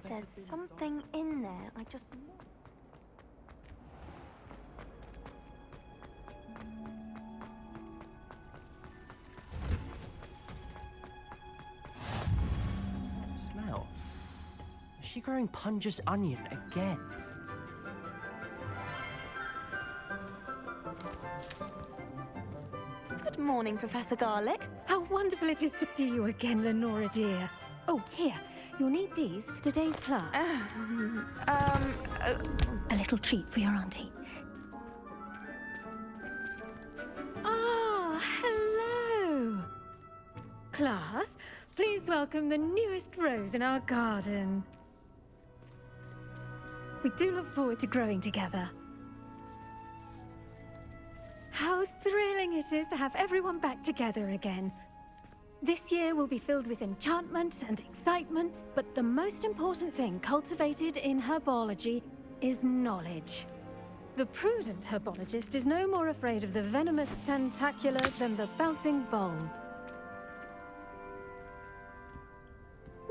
There's something in there. I just... Smell. Is she growing Punja's onion again? Good morning, Professor Garlic. How wonderful it is to see you again, Lenora dear. Oh, here. You'll need these for today's class. A little treat for your auntie. Ah, hello. Class, please welcome the newest rose in our garden. We do look forward to growing together. How thrilling it is to have everyone back together again. This year will be filled with enchantment and excitement, but the most important thing cultivated in herbology is knowledge. The prudent herbologist is no more afraid of the venomous tentacula than the bouncing bulb.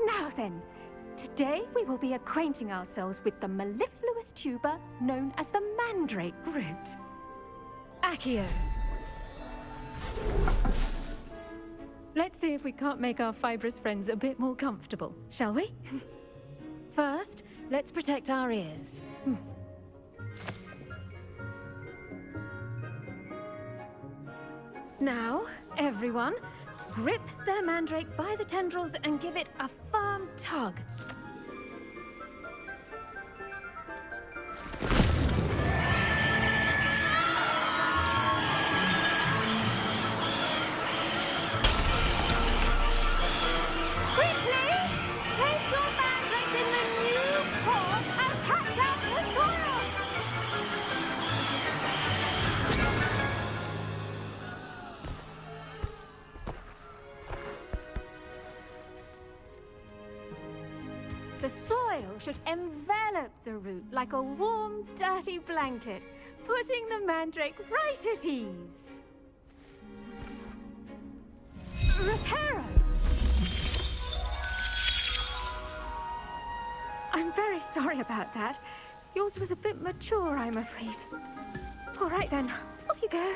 Now then, today we will be acquainting ourselves with the mellifluous tuber known as the mandrake root. Accio. Let's see if we can't make our fibrous friends a bit more comfortable, shall we? First, let's protect our ears. Now, everyone, grip their mandrake by the tendrils and give it a firm tug. The soil should envelop the root like a warm, dirty blanket, putting the mandrake right at ease. Reparo! I'm very sorry about that. Yours was a bit mature, I'm afraid. All right then, off you go.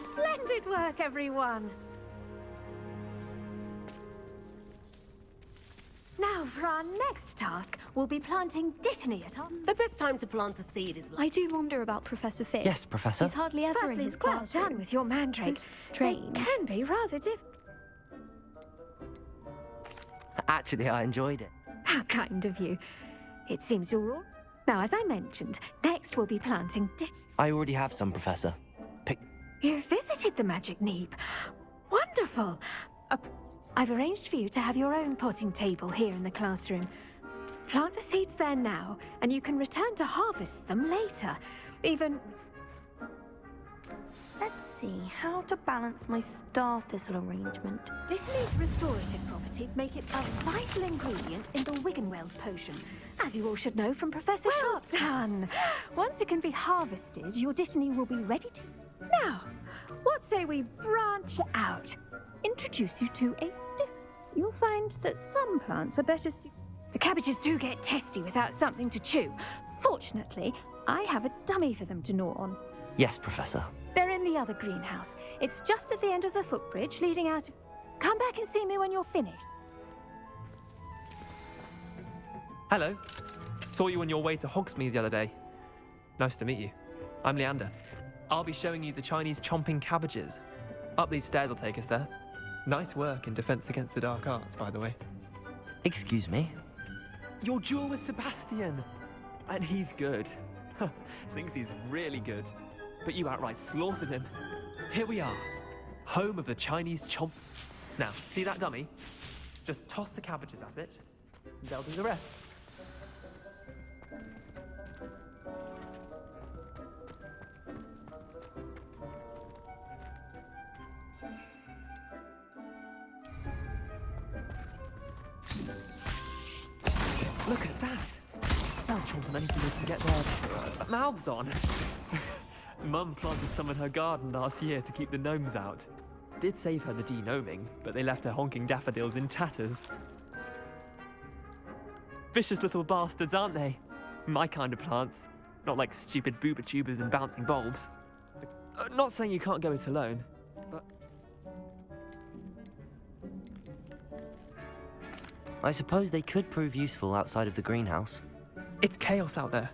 Splendid work, everyone. Now, for our next task, we'll be planting dittany at our... The best time to plant a seed is I do wonder about Professor Fig. Yes, Professor. He's hardly ever in Firstly, his well classroom. done with your mandrake. It's strange. It can be rather Actually, I enjoyed it. How kind of you. It seems you're all... Now, as I mentioned, next we'll be planting I already have some, Professor. You visited the Magic Neep. Wonderful. I've arranged for you to have your own potting table here in the classroom. Plant the seeds there now, and you can return to harvest them later. Even... Let's see how to balance my star thistle arrangement. Dittany's restorative properties make it a vital ingredient in the Wiggenweld potion, as you all should know from Professor Sharp's class. Once it can be harvested, your Dittany will be ready to... Now, what say we branch out? Introduce you to a You'll find that some plants are better The cabbages do get testy without something to chew. Fortunately, I have a dummy for them to gnaw on. Yes, Professor. They're in the other greenhouse. It's just at the end of the footbridge leading out of... Come back and see me when you're finished. Hello. Saw you on your way to Hogsmeade the other day. Nice to meet you. I'm Leander. I'll be showing you the Chinese chomping cabbages. Up these stairs will take us there. Nice work in Defense Against the Dark Arts, by the way. Excuse me? Your duel with Sebastian! And he's good. Thinks he's really good. But you outright slaughtered him. Here we are. Home of the Chinese chomp... Now, see that dummy? Just toss the cabbages at it. They'll do the rest. Look at that! They'll chomp on anything they can get their mouths on. Mum planted some in her garden last year to keep the gnomes out. Did save her the de-gnoming, but they left her honking daffodils in tatters. Vicious little bastards, aren't they? My kind of plants. Not like stupid booba tubers and bouncing bulbs. Not saying you can't go it alone, but... I suppose they could prove useful outside of the greenhouse. It's chaos out there.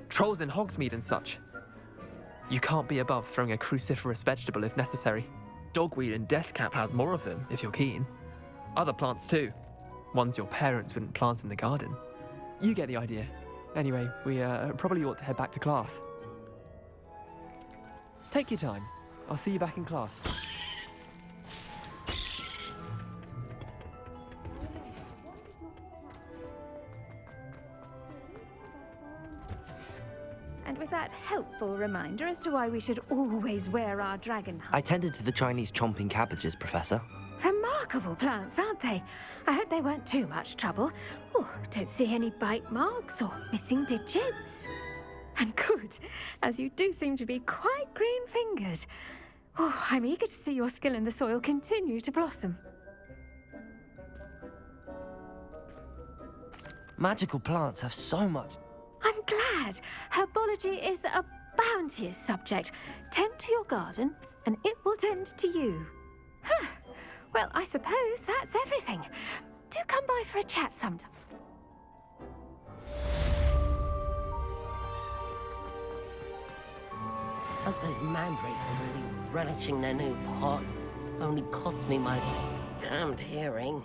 Trolls in Hogsmeade and such. You can't be above throwing a cruciferous vegetable if necessary. Dogweed and deathcap has more of them, if you're keen. Other plants too. Ones your parents wouldn't plant in the garden. You get the idea. Anyway, we probably ought to head back to class. Take your time. I'll see you back in class. And with that helpful reminder as to why we should always wear our dragon I hide. tended to the Chinese chomping cabbages, Professor. Remarkable plants, aren't they? I hope they weren't too much trouble. Oh, don't see any bite marks or missing digits. And good, as you do seem to be quite green-fingered. Oh, I'm eager to see your skill in the soil continue to blossom. Magical plants have so much. I'm glad. Herbology is a bounteous subject. Tend to your garden, and it will tend to you. Huh. Well, I suppose that's everything. Do come by for a chat sometime. Hope those mandrakes are really relishing their new pots. Only cost me my damned hearing.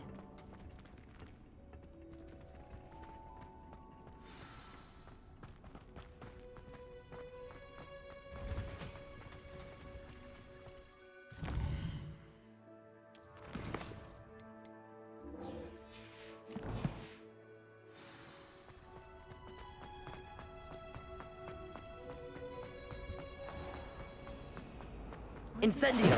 Incendio!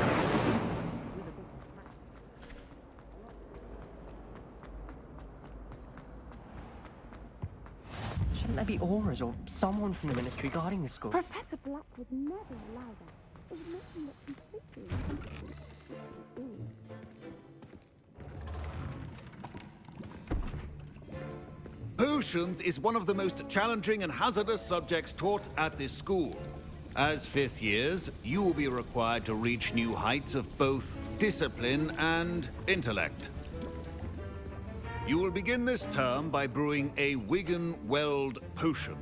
Shouldn't there be auras or someone from the ministry guarding the school? Professor Black would never allow that. It would make him look completely... Potions is one of the most challenging and hazardous subjects taught at this school. As fifth years, you will be required to reach new heights of both discipline and intellect. You will begin this term by brewing a Wigan-Weld potion.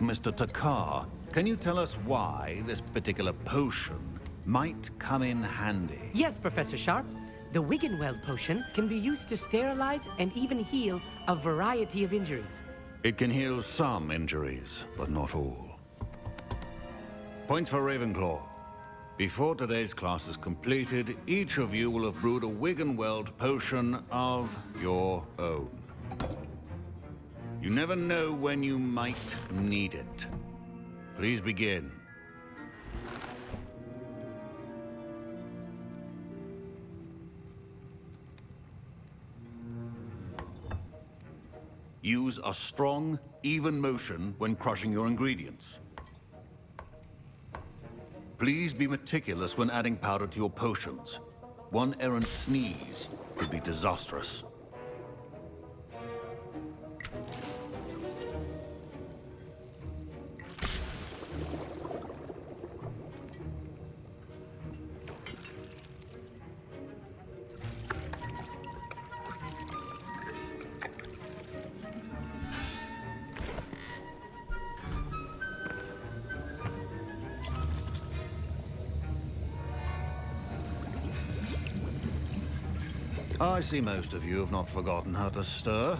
Mr. Takar, can you tell us why this particular potion might come in handy? Yes, Professor Sharp. The Wiggenweld potion can be used to sterilize and even heal a variety of injuries. It can heal some injuries, but not all. Points for Ravenclaw. Before today's class is completed, each of you will have brewed a Wiggenweld potion of your own. You never know when you might need it. Please begin. Use a strong, even motion when crushing your ingredients. Please be meticulous when adding powder to your potions. One errant sneeze could be disastrous. I see most of you have not forgotten how to stir.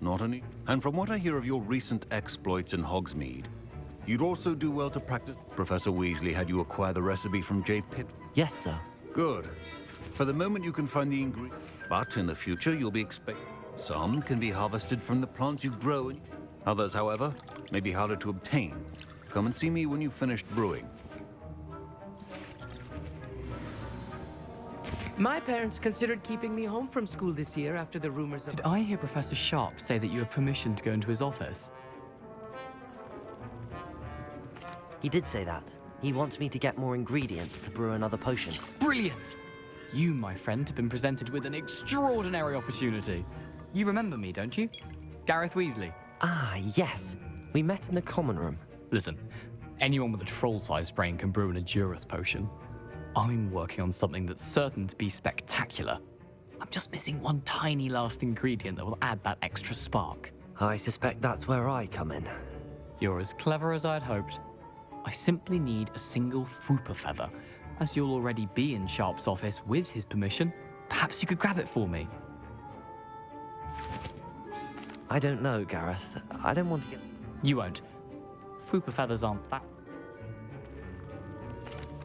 Not any. And from what I hear of your recent exploits in Hogsmeade, you'd also do well to practice. Professor Weasley had you acquire the recipe from J. Pitt. Yes, sir. Good. For the moment, you can find the ingredient. But in the future, you'll be expected. Some can be harvested from the plants you grow. Others, however, may be harder to obtain. Come and see me when you've finished brewing. My parents considered keeping me home from school this year after the rumors of... Did I hear Professor Sharp say that you have permission to go into his office? He did say that. He wants me to get more ingredients to brew another potion. Brilliant! You, my friend, have been presented with an extraordinary opportunity. You remember me, don't you? Gareth Weasley. Ah, yes. We met in the common room. Listen, anyone with a troll-sized brain can brew an Adurus potion. I'm working on something that's certain to be spectacular. I'm just missing one tiny last ingredient that will add that extra spark. I suspect that's where I come in. You're as clever as I'd hoped. I simply need a single Fwooper feather. As you'll already be in Sharp's office with his permission, perhaps you could grab it for me. I don't know, Gareth. I don't want to get... You won't. Fwooper feathers aren't that...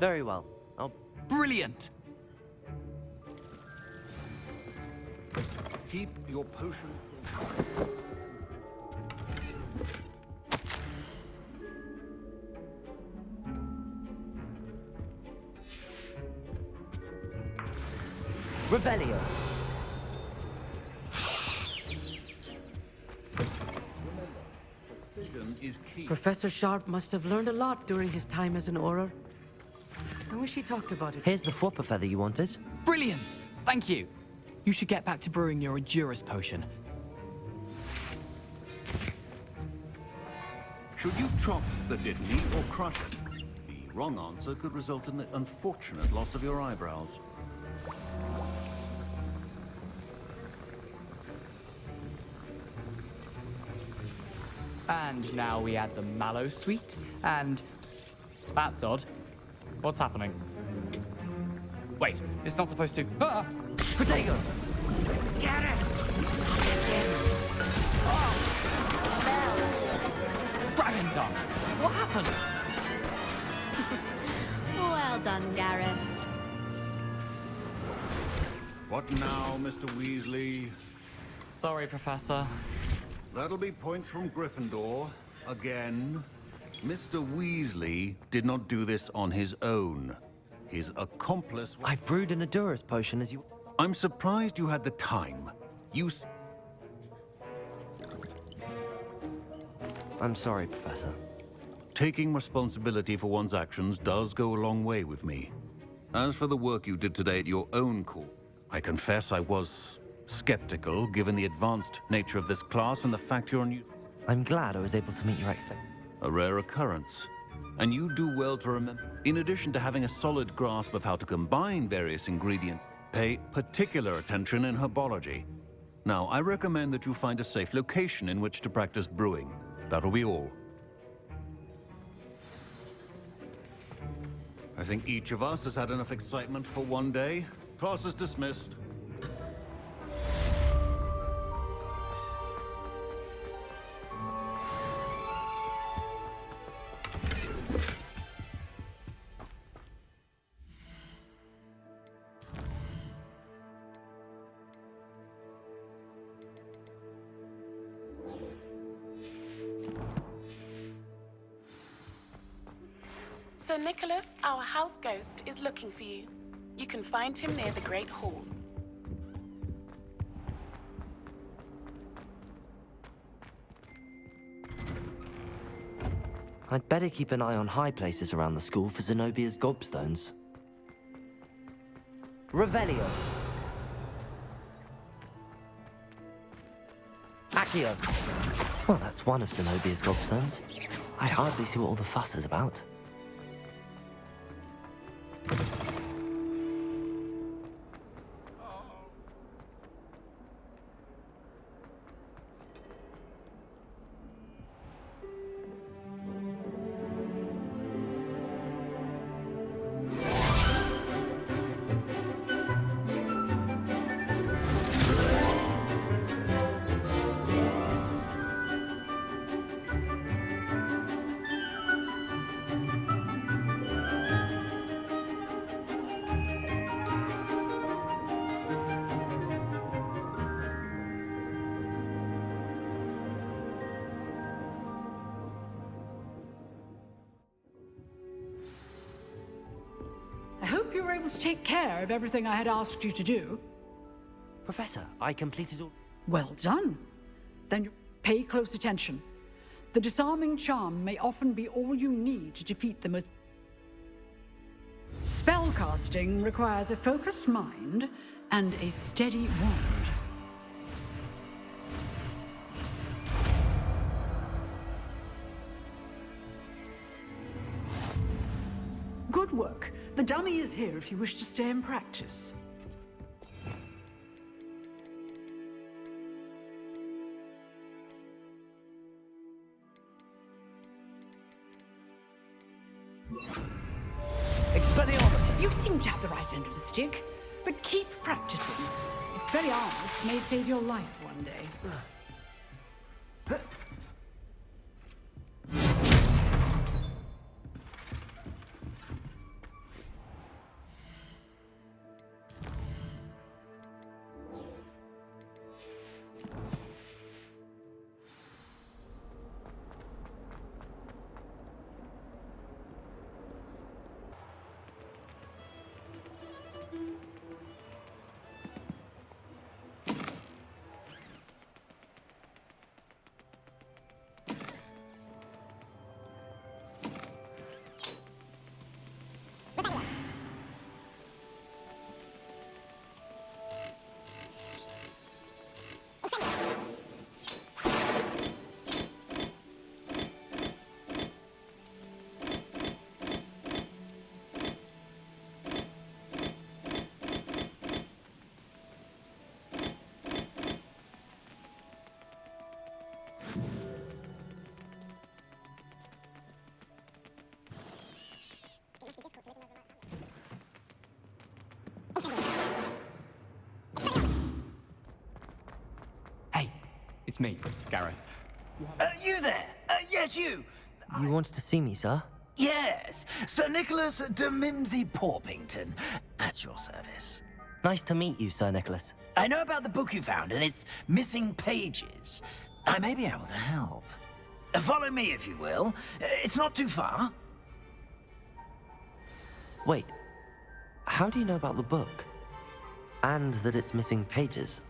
Very well. I'll... Brilliant! Keep your potion. Revelio. Precision is key. Professor Sharp must have learned a lot during his time as an Auror. I wish he talked about it. Here's the Fwooper feather you wanted. Brilliant! Thank you. You should get back to brewing your Adurus potion. Should you chop the Dittany or crush it? The wrong answer could result in the unfortunate loss of your eyebrows. And now we add the mallow sweet, and... That's odd. What's happening? Wait, it's not supposed to... Ah! Protego! Get it! Dragon Tongue! What happened? Well done, Gareth. What now, Mr. Weasley? Sorry, Professor. That'll be points from Gryffindor. Again. Mr. Weasley did not do this on his own. His accomplice... I brewed an Adurus potion as you... I'm surprised you had the time. I'm sorry, Professor. Taking responsibility for one's actions does go a long way with me. As for the work you did today at your own court, I confess I was skeptical, given the advanced nature of this class and the fact you're new. I'm glad I was able to meet your expectations. A rare occurrence. And you do well to remember. In addition to having a solid grasp of how to combine various ingredients, pay particular attention in herbology. Now, I recommend that you find a safe location in which to practice brewing. That'll be all. I think each of us has had enough excitement for one day. Class is dismissed. Sir Nicholas, our house ghost, is looking for you. You can find him near the Great Hall. I'd better keep an eye on high places around the school for Zenobia's gobstones. Revelio. Accio. Well, that's one of Zenobia's gobstones. I hardly see what all the fuss is about. I hope you were able to take care of everything I had asked you to do. Professor, I completed all... Well done. Then you pay close attention. The disarming charm may often be all you need to defeat the most... Spellcasting requires a focused mind and a steady wand. Good work. The dummy is here if you wish to stay and practice. Expelliarmus! You seem to have the right end of the stick, but keep practicing. Expelliarmus may save your life one day. It's me, Gareth. You there? Yes, you. You wanted to see me, sir? Yes, Sir Nicholas de Mimsy Porpington, at your service. Nice to meet you, Sir Nicholas. I know about the book you found and its missing pages. I may be able to help. Follow me, if you will. It's not too far. Wait, how do you know about the book? And that it's missing pages?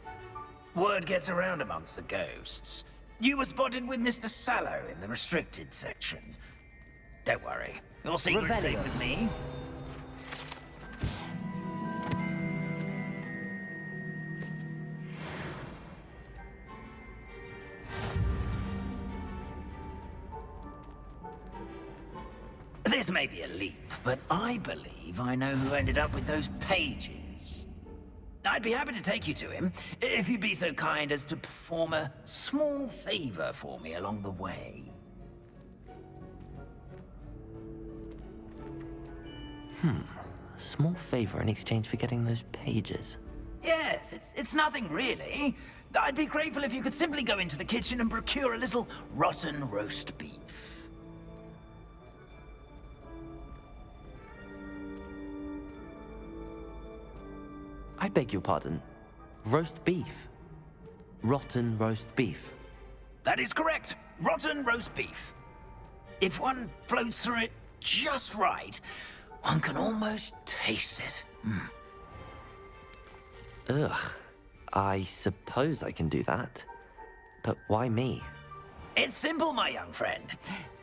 Word gets around amongst the ghosts. You were spotted with Mr. Sallow in the restricted section. Don't worry, your secret's safe with me. This may be a leap, but I believe I know who ended up with those pages. I'd be happy to take you to him, if you'd be so kind as to perform a small favor for me along the way. A small favor in exchange for getting those pages. Yes, it's nothing really. I'd be grateful if you could simply go into the kitchen and procure a little rotten roast beef. I beg your pardon. Roast beef. Rotten roast beef. That is correct. Rotten roast beef. If one floats through it just right, one can almost taste it. Ugh. I suppose I can do that. But why me? It's simple, my young friend.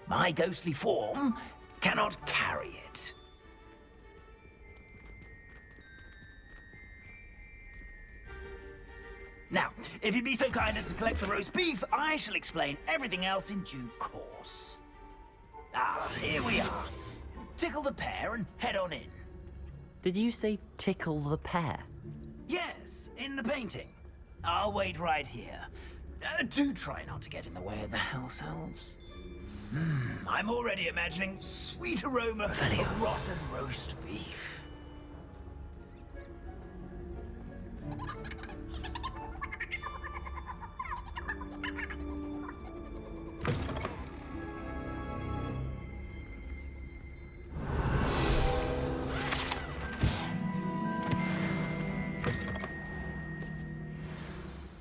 My ghostly form cannot carry it. Now, if you'd be so kind as to collect the roast beef, I shall explain everything else in due course. Ah, here we are. Tickle the pear and head on in. Did you say tickle the pear? Yes, in the painting. I'll wait right here. Do try not to get in the way of the house elves. I'm already imagining sweet aroma of rotten roast beef.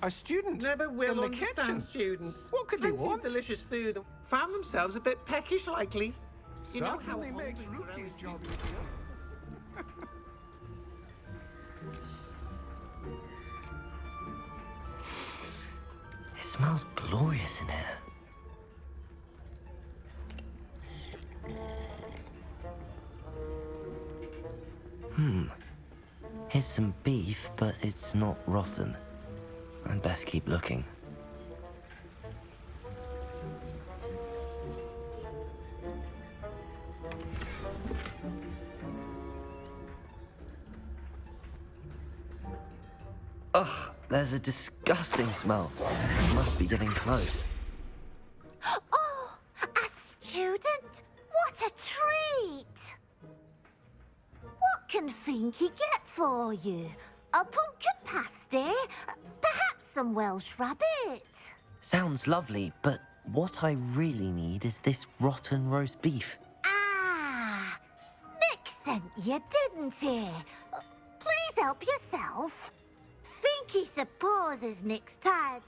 A student Never will in the understand kitchen. students. What could they Plenty of want? delicious food. Found themselves a bit peckish, likely. You know how Certainly makes Rookie's job easier. It smells glorious in here. Here's some beef, but it's not rotten. I'd best keep looking. Ugh, there's a disgusting smell. It must be getting close. Oh, a student? What a treat! What can Finky get for you? A pumpkin pasty? Perhaps some Welsh rabbit? Sounds lovely, but what I really need is this rotten roast beef. Ah, Nick sent you, didn't he? Please help yourself. Finky supposes Nick's tired.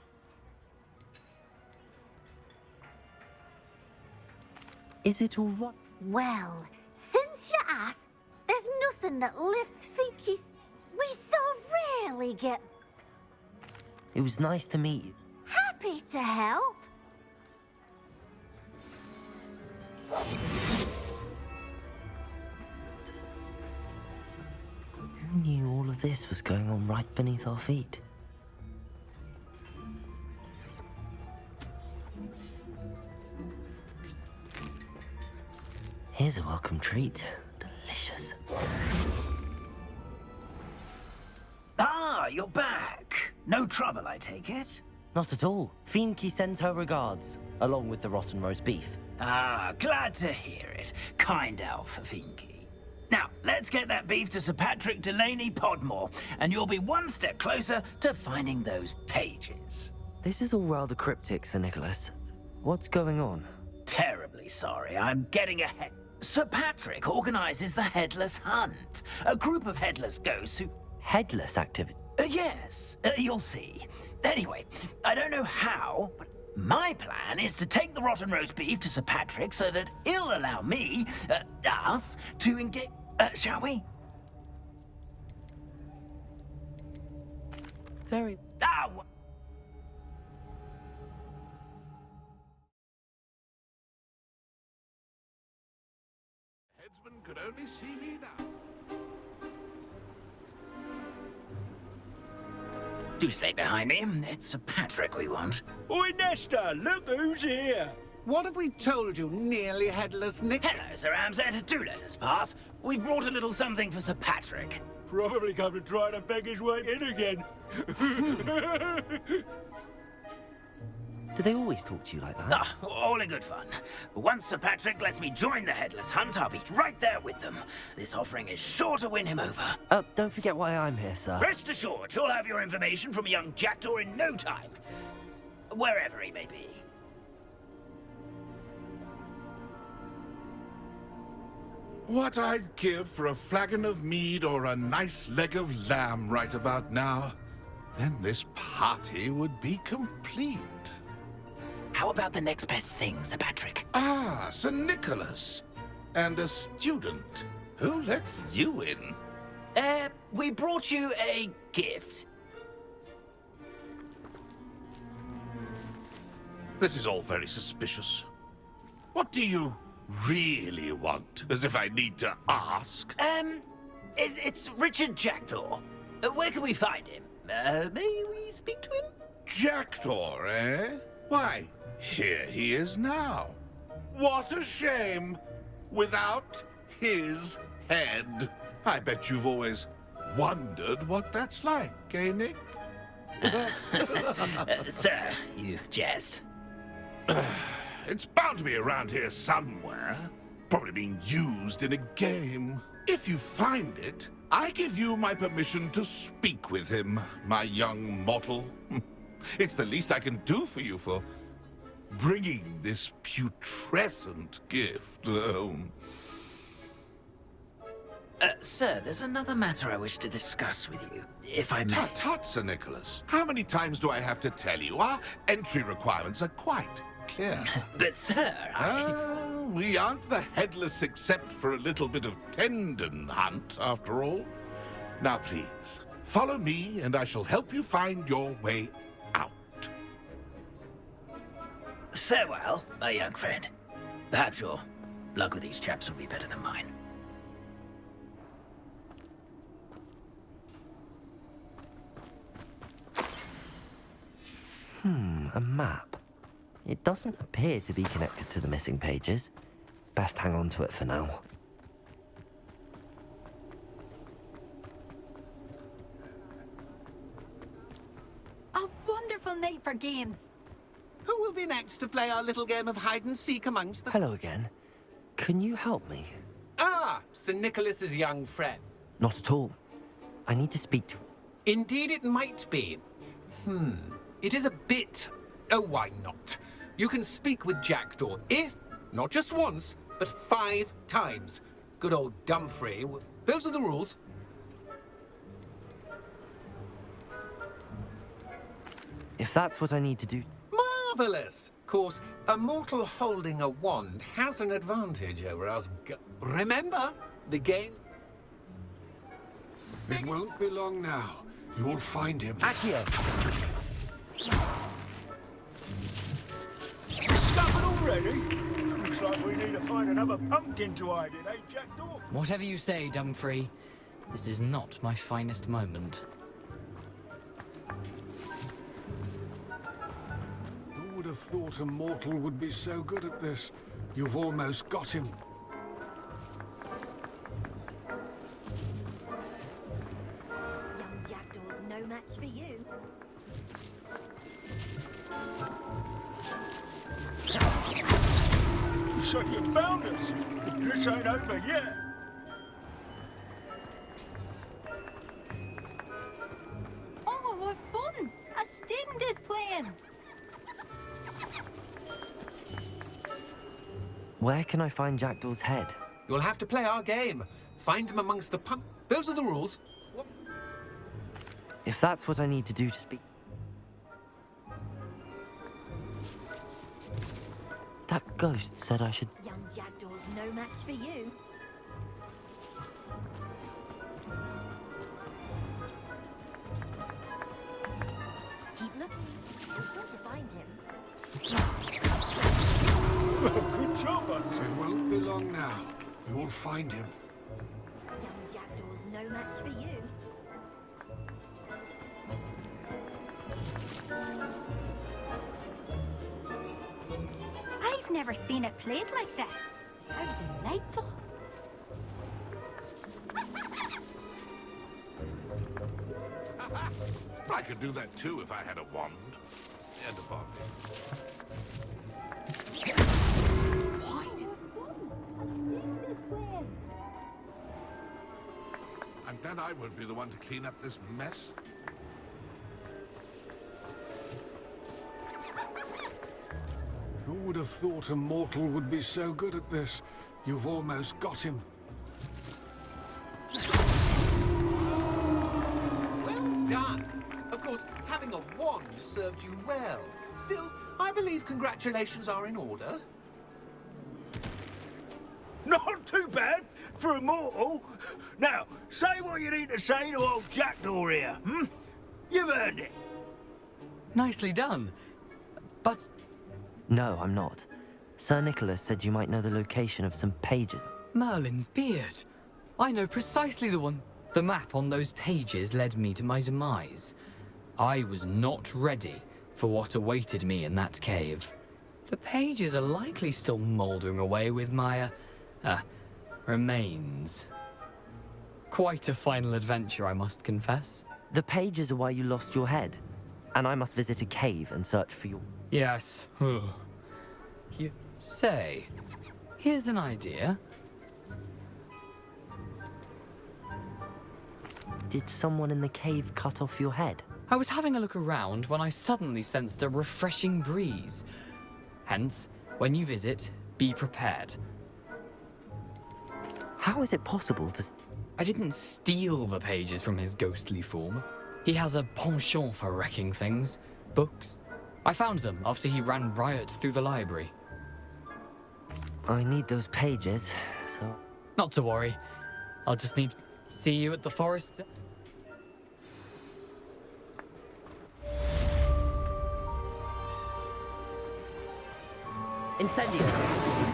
Is it all right? Well, since you asked, there's nothing that lifts Finky's. We so rarely get. It was nice to meet you. Happy to help. Who knew all of this was going on right beneath our feet? Here's a welcome treat. Delicious. Ah, you're back. No trouble, I take it? Not at all. Finky sends her regards, along with the rotten roast beef. Ah, glad to hear it. Kind elf, Finky. Now, let's get that beef to Sir Patrick Delaney Podmore, and you'll be one step closer to finding those pages. This is all rather cryptic, Sir Nicholas. What's going on? Terribly sorry, I'm getting ahead. Sir Patrick organizes the Headless Hunt, a group of headless ghosts who... Headless activity? Yes, you'll see. Anyway, I don't know how, but my plan is to take the rotten roast beef to Sir Patrick so that he'll allow me, us, to engage... shall we? Very... Ow! Headsman could only see me now. Do stay behind me. It's Sir Patrick we want. Oi, Nesta, look who's here. What have we told you, nearly headless Nick? Hello, Sir Ramsed. Do let us pass. We've brought a little something for Sir Patrick. Probably come to try to beg his way in again. Do they always talk to you like that? Ah, all in good fun. Once Sir Patrick lets me join the Headless Hunt, I'll be right there with them. This offering is sure to win him over. Don't forget why I'm here, sir. Rest assured, you'll have your information from a young jackdaw in no time. Wherever he may be. What I'd give for a flagon of mead or a nice leg of lamb right about now. Then this party would be complete. How about the next best thing, Sir Patrick? Ah, Sir Nicholas. And a student. Who let you in? We brought you a gift. This is all very suspicious. What do you really want? As if I need to ask. It's Richard Jackdaw. Where can we find him? May we speak to him? Jackdaw, eh? Why, here he is now. What a shame. Without his head. I bet you've always wondered what that's like, eh, Nick? Sir, you jest. It's bound to be around here somewhere. Probably being used in a game. If you find it, I give you my permission to speak with him, my young mortal. It's the least I can do for you for bringing this putrescent gift home. Sir, there's another matter I wish to discuss with you, if I may. Tut, tut, Sir Nicholas. How many times do I have to tell you? Our entry requirements are quite clear. But, sir, we aren't the headless except for a little bit of tendon hunt, after all. Now, please, follow me, and I shall help you find your way out. Farewell, my young friend. Perhaps your luck with these chaps will be better than mine. A map. It doesn't appear to be connected to the missing pages. Best hang on to it for now. A wonderful night for games. Who will be next to play our little game of hide and seek amongst them? Hello again. Can you help me? Ah, Sir Nicholas's young friend. Not at all. I need to speak to... Indeed it might be. It is a bit... Oh, why not? You can speak with Jackdaw if, not just once, but 5 times. Good old Dumfrey. Those are the rules. If that's what I need to do... Marvellous! Of course, a mortal holding a wand has an advantage over us. Remember, the game... It won't be long now. You'll find him. Accio! Stuffing already? Looks like we need to find another pumpkin to hide in, eh, Jackdaw? Whatever you say, Dumfrey. This is not my finest moment. Who would have thought a mortal would be so good at this? You've almost got him. Young Jackdaw's no match for you. So you found us. This ain't over yet. Oh, what fun! A student is playing. Where can I find Jackdaw's head? You'll have to play our game. Find him amongst the pump... Those are the rules. If that's what I need to do to speak... That ghost said I should... Young Jackdaw's no match for you. Keep looking. You're sure to find him. Good job, Hudson. It won't be long now. You'll find him. Young Jackdaw's no match for you. I've never seen it played like this. How delightful. I could do that too if I had a wand. And a bargain. I'm glad I won't be the one to clean up this mess. Who would have thought a mortal would be so good at this? You've almost got him. Well done. Of course, having a wand served you well. Still, I believe congratulations are in order. Not too bad for a mortal. Now, say what you need to say to old Jackdaw here, You've earned it. Nicely done. But... No, I'm not. Sir Nicholas said you might know the location of some pages. Merlin's beard. I know precisely the one. The map on those pages led me to my demise. I was not ready for what awaited me in that cave. The pages are likely still mouldering away with my, remains. Quite a final adventure, I must confess. The pages are why you lost your head. And I must visit a cave and search for your... Yes. You say, here's an idea. Did someone in the cave cut off your head? I was having a look around when I suddenly sensed a refreshing breeze. Hence, when you visit, be prepared. How is it possible to... I didn't steal the pages from his ghostly form. He has a penchant for wrecking things. Books. I found them after he ran riot through the library. I need those pages, so... Not to worry. I'll just need to see you at the forest. Incendio!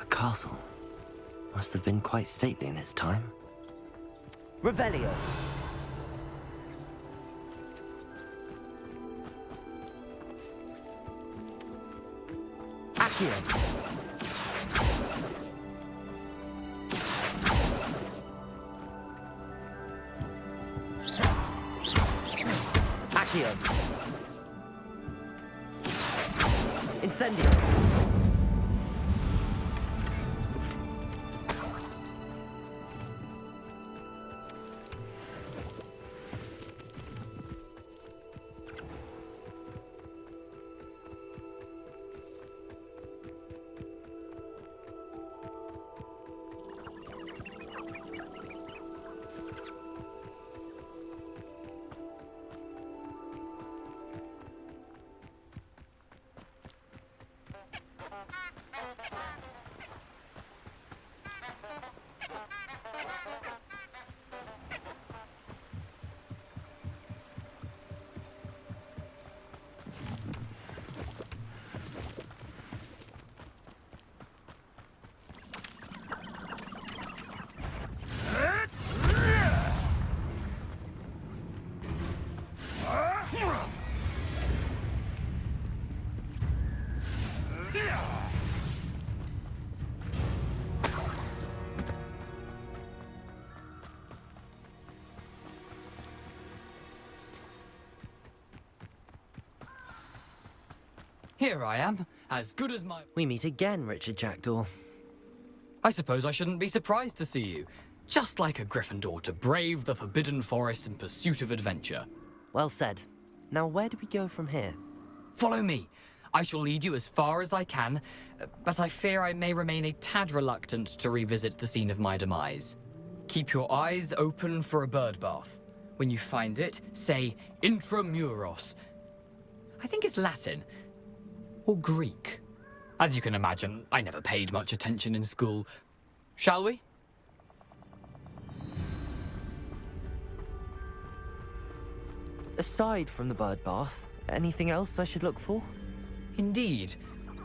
A castle. Must have been quite stately in its time. Revelio. Accio. Accio. Incendio. Here I am, as good as my... We meet again, Richard Jackdaw. I suppose I shouldn't be surprised to see you. Just like a Gryffindor to brave the Forbidden Forest in pursuit of adventure. Well said. Now where do we go from here? Follow me. I shall lead you as far as I can, but I fear I may remain a tad reluctant to revisit the scene of my demise. Keep your eyes open for a bird bath. When you find it, say Intramuros. I think it's Latin. Or Greek. As you can imagine, I never paid much attention in school. Shall we? Aside from the bird bath, anything else I should look for? Indeed.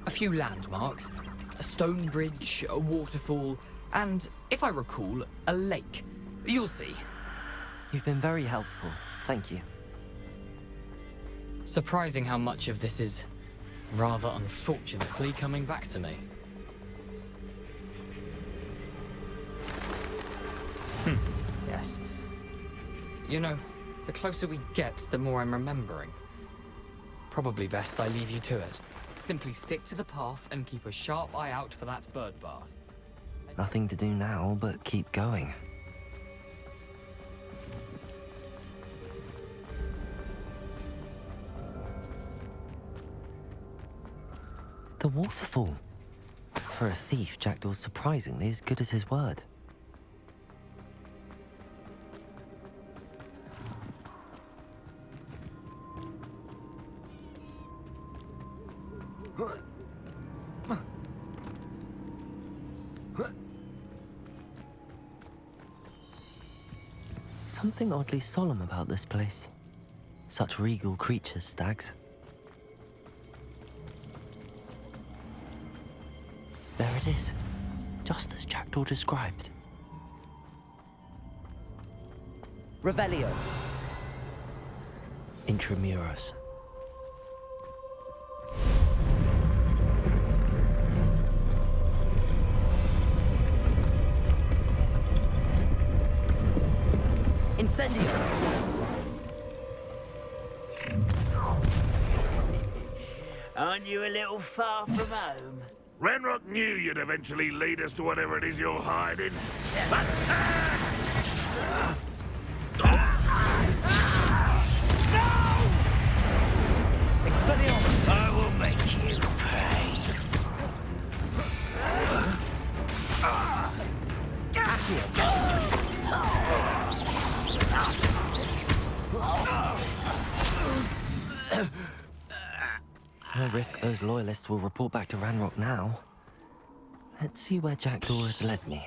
A few landmarks. A stone bridge, a waterfall, and, if I recall, a lake. You'll see. You've been very helpful. Thank you. Surprising how much of this is rather unfortunately coming back to me. Yes. You know, the closer we get, the more I'm remembering. Probably best I leave you to it. Simply stick to the path and keep a sharp eye out for that bird bath. Nothing to do now but keep going. The waterfall. For a thief, Jackdaw's surprisingly as good as his word. Something oddly solemn about this place. Such regal creatures, stags. There it is, just as Jackdaw described. Revelio. Intramuros. Incendio. Aren't you a little far from home? Renrock knew you'd eventually lead us to whatever it is you're hiding. But... Expelliarmus! I will make you pay. No risk those loyalists will report back to Ranrock now. Let's see where Jackdaw has led me.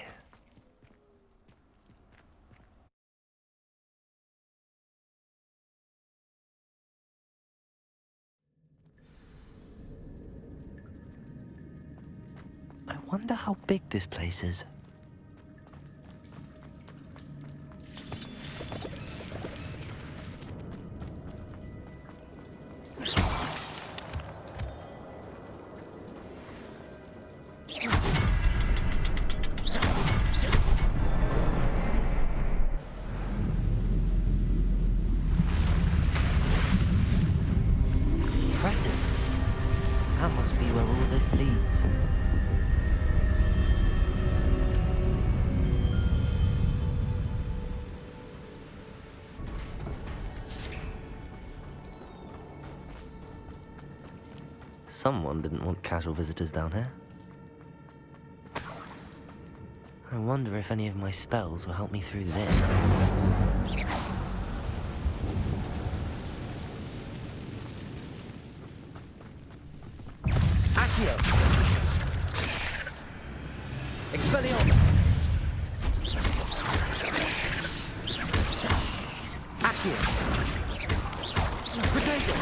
I wonder how big this place is. Impressive. That must be where all this leads. Someone didn't want casual visitors down here. I wonder if any of my spells will help me through this. Accio! Expelliarmus! Accio! Protego!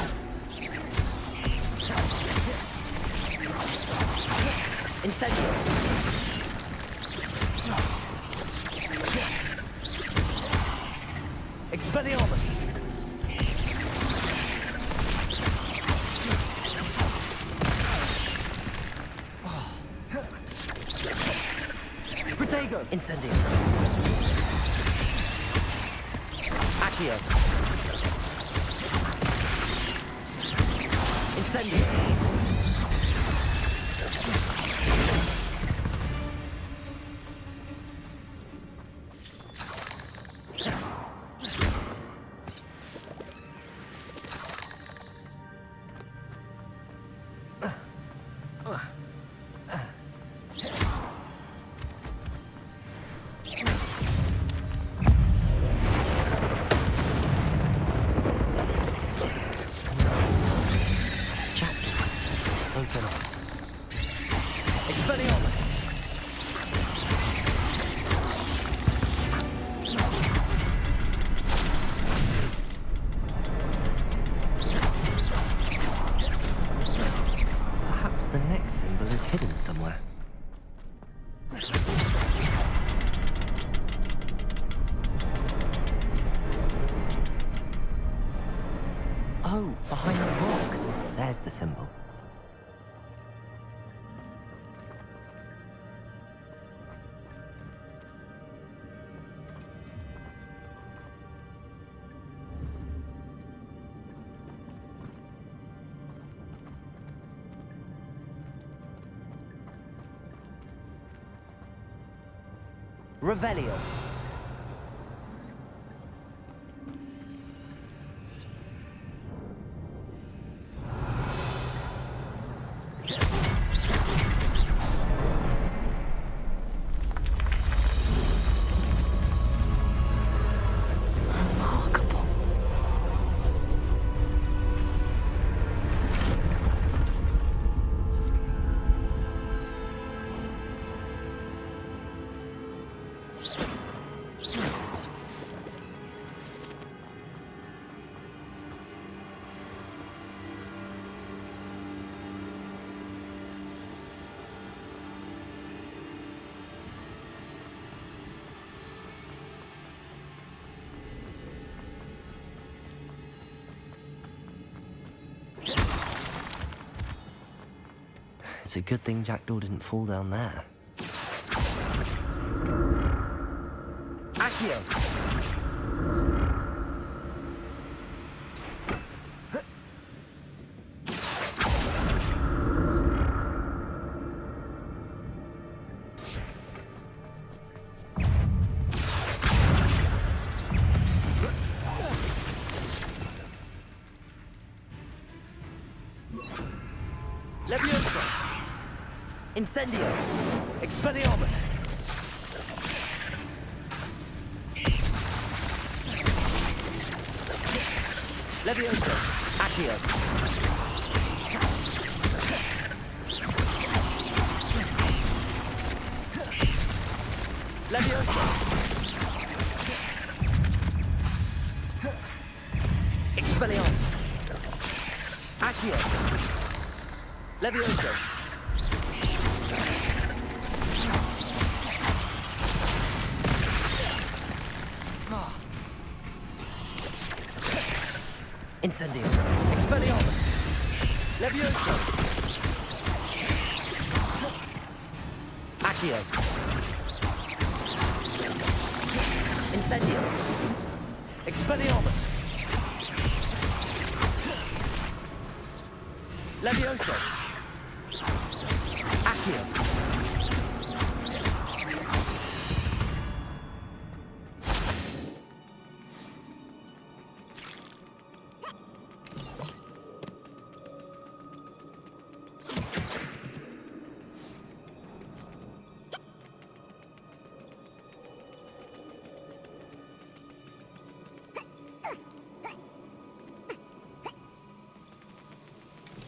Incendio! Expelliarmus! Protego! Incendio! Accio! Incendio! Expelliarmus! Perhaps the next symbol is hidden somewhere. Oh, behind the rock. There's the symbol. Revelio. Remarkable. It's a good thing Jackdaw didn't fall down there. Accio! Levioso! Incendio! Expelliarmus! Levioso! Accio! Levioso! Expelliarmus! Accio! Levioso! Incendio! Expelliarmus! Levioso! Accio! Incendio! Expelliarmus! Levioso! Accio!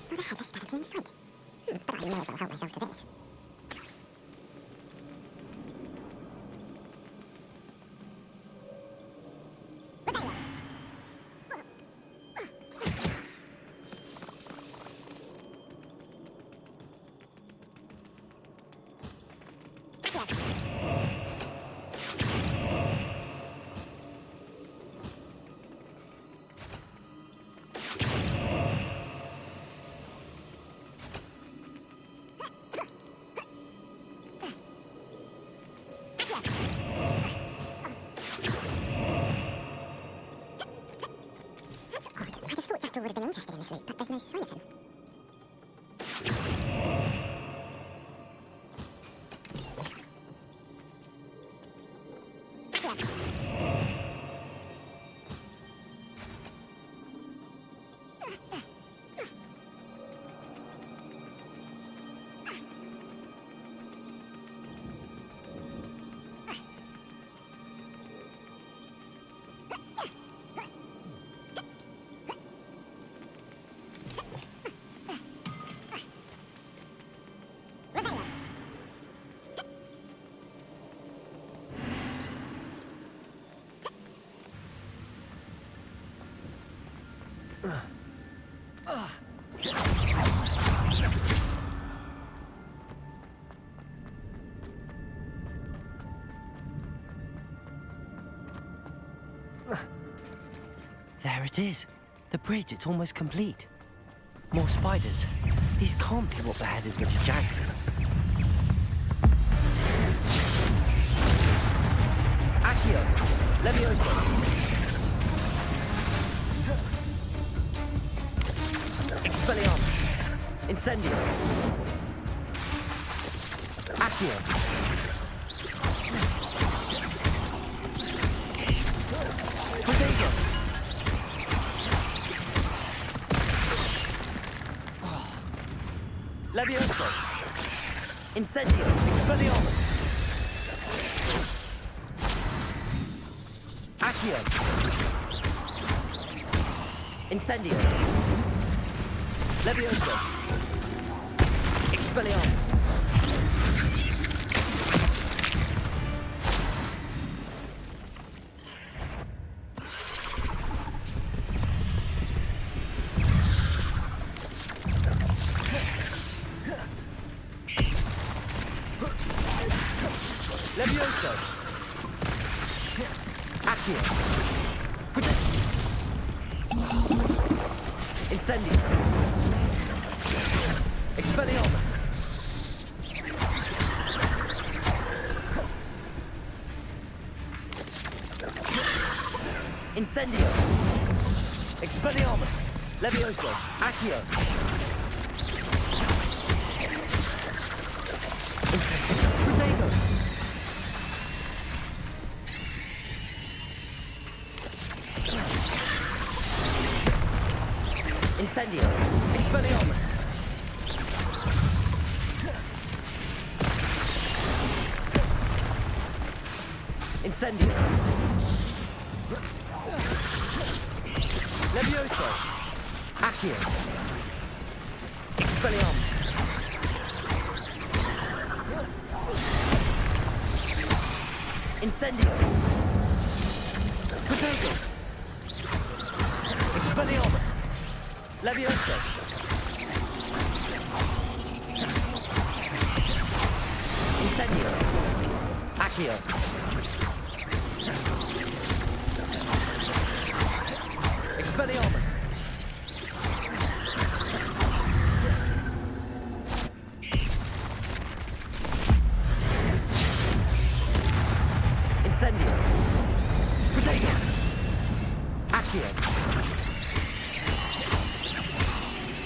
The head is skeleton sweet. But I may as well help myself to this. Jackdaw would have been interested in this loot, but there's no sign of him. There it is. The bridge, it's almost complete. More spiders. These can't be what beheaded Richard Jackdaw. Accio! Levioso! Expelliarmus! Incendio! Accio! Potato! Levioso! Incendio! Expelliarmus! Accio! Incendio! Levioso! Expelliarmus! Levioso! Accio! Incendio! Expelliarmus! Incendio! Expelliarmus! Levioso! Accio! Incendio! Protego! Incendio! Expelliarmus! Incendio. Levioso. Accio. Expelliarmus. Incendio. Potato. Expelliarmus. Levioso. Incendio. Accio. Expelliarmus. Incendio. Potato. Accio.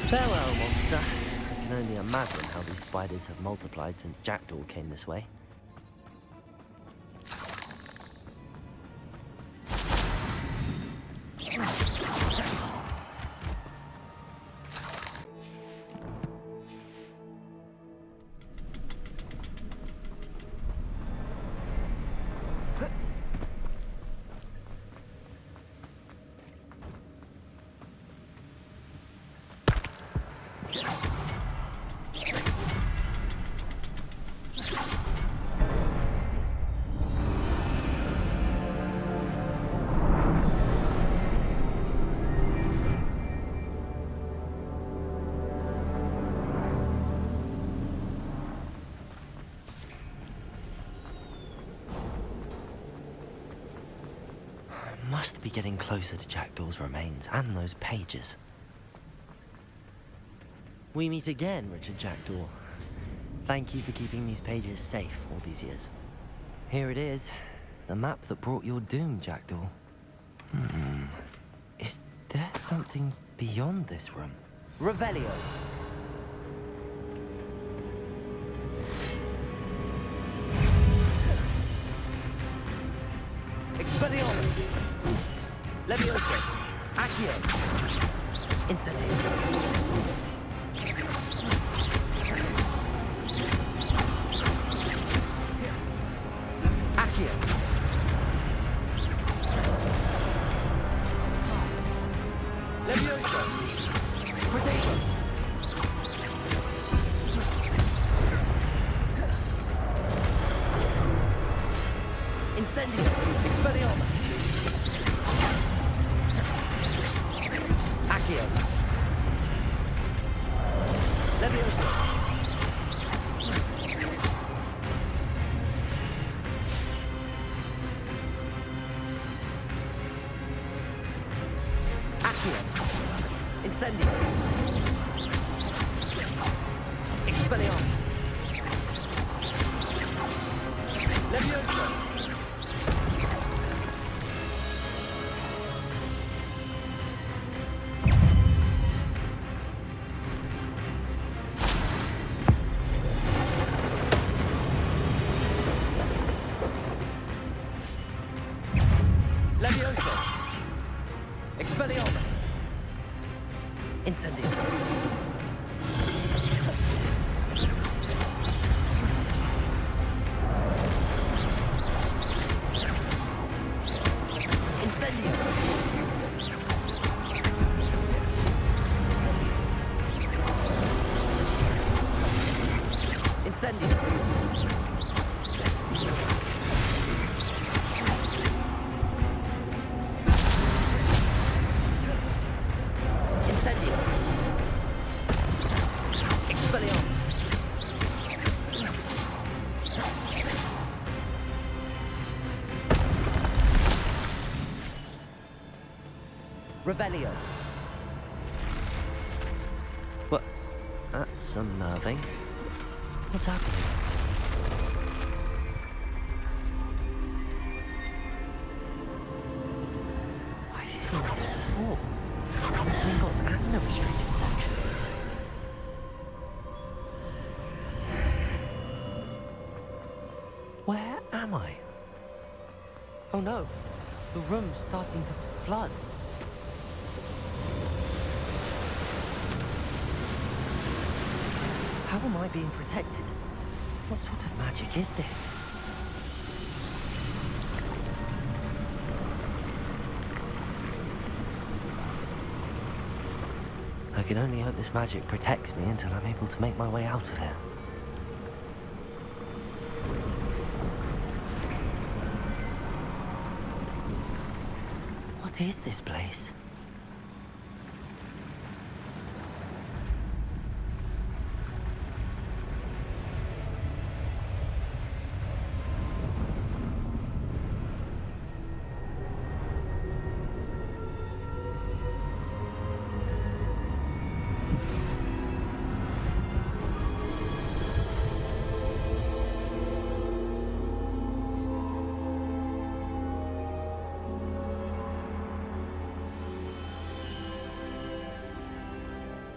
Farewell, monster. I can only imagine how these spiders have multiplied since Jackdaw came this way. Must be getting closer to Jackdaw's remains and those pages. We meet again, Richard Jackdaw. Thank you for keeping these pages safe all these years. Here it is, the map that brought your doom, Jackdaw. Is there something beyond this room? Revelio! Expelliarmus! Levioso! Accio! Incendio! Accio! Levioso! Potato! Incendio! Expelliarmus! Accio! Levioso! Accio! Incendio! Expelliarmus! Levioso! Levioso! Expelliarmus! Incendio! Incendio! Incendio! Incendio! Expelliarmus! Revelio! What? That's unnerving. What's happening? I've seen this before. Gringotts and the restricted section. Where am I? Oh no, the room's starting to flood. How am I being protected? What sort of magic is this? I can only hope this magic protects me until I'm able to make my way out of here. What is this place?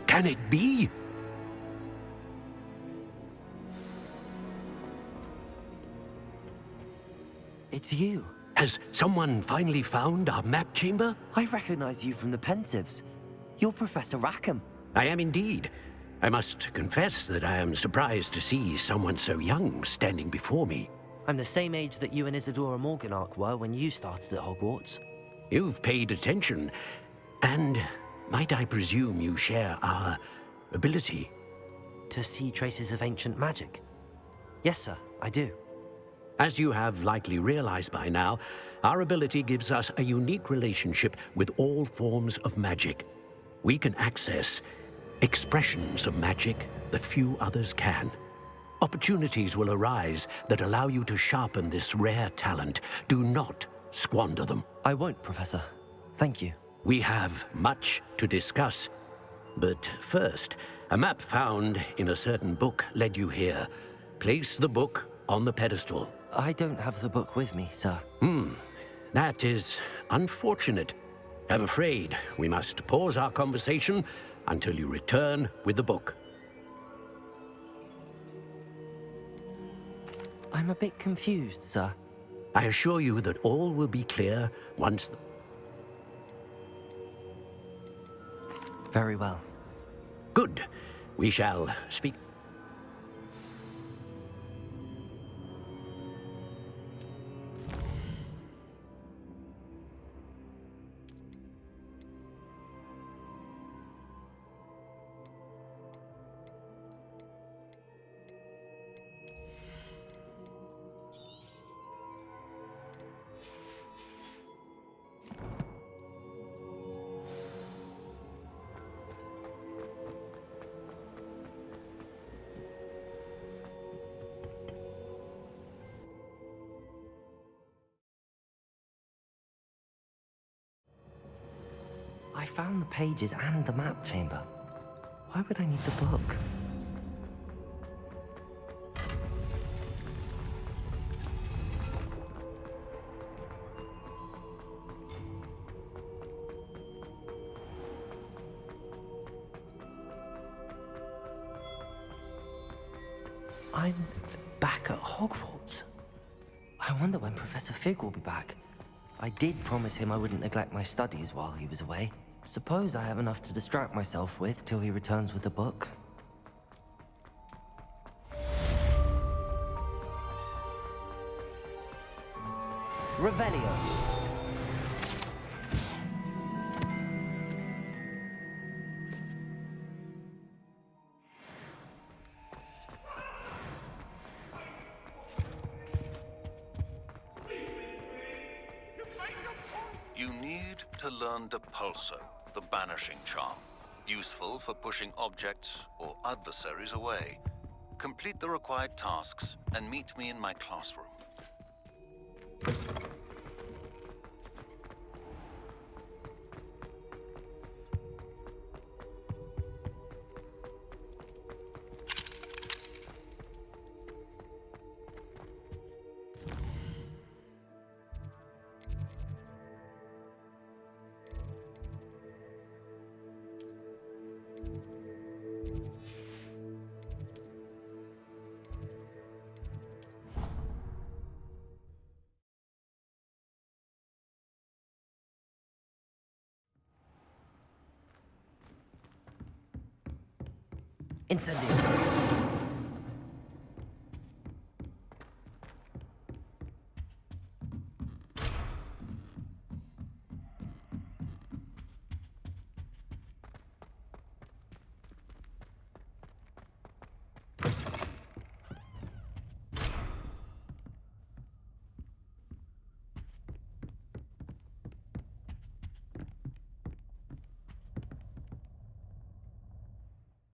Can it be? It's you. Has someone finally found our map chamber? I recognize you from the Pensives. You're Professor Rackham. I am indeed. I must confess that I am surprised to see someone so young standing before me. I'm the same age that you and Isadora Morganach were when you started at Hogwarts. You've paid attention, and might I presume you share our ability? To see traces of ancient magic? Yes, sir, I do. As you have likely realized by now, our ability gives us a unique relationship with all forms of magic. We can access expressions of magic that few others can. Opportunities will arise that allow you to sharpen this rare talent. Do not squander them. I won't, Professor. Thank you. We have much to discuss. But first, a map found in a certain book led you here. Place the book on the pedestal. I don't have the book with me, sir. That is unfortunate. I'm afraid we must pause our conversation until you return with the book. I'm a bit confused, sir. I assure you that all will be clear once... Very well. Good. We shall speak... I found the pages and the map chamber. Why would I need the book? I'm back at Hogwarts. I wonder when Professor Fig will be back. I did promise him I wouldn't neglect my studies while he was away. Suppose I have enough to distract myself with till he returns with the book. Revelio. You need to learn Depulso, the banishing charm. Useful for pushing objects or adversaries away. Complete the required tasks and meet me in my classroom. Incendio.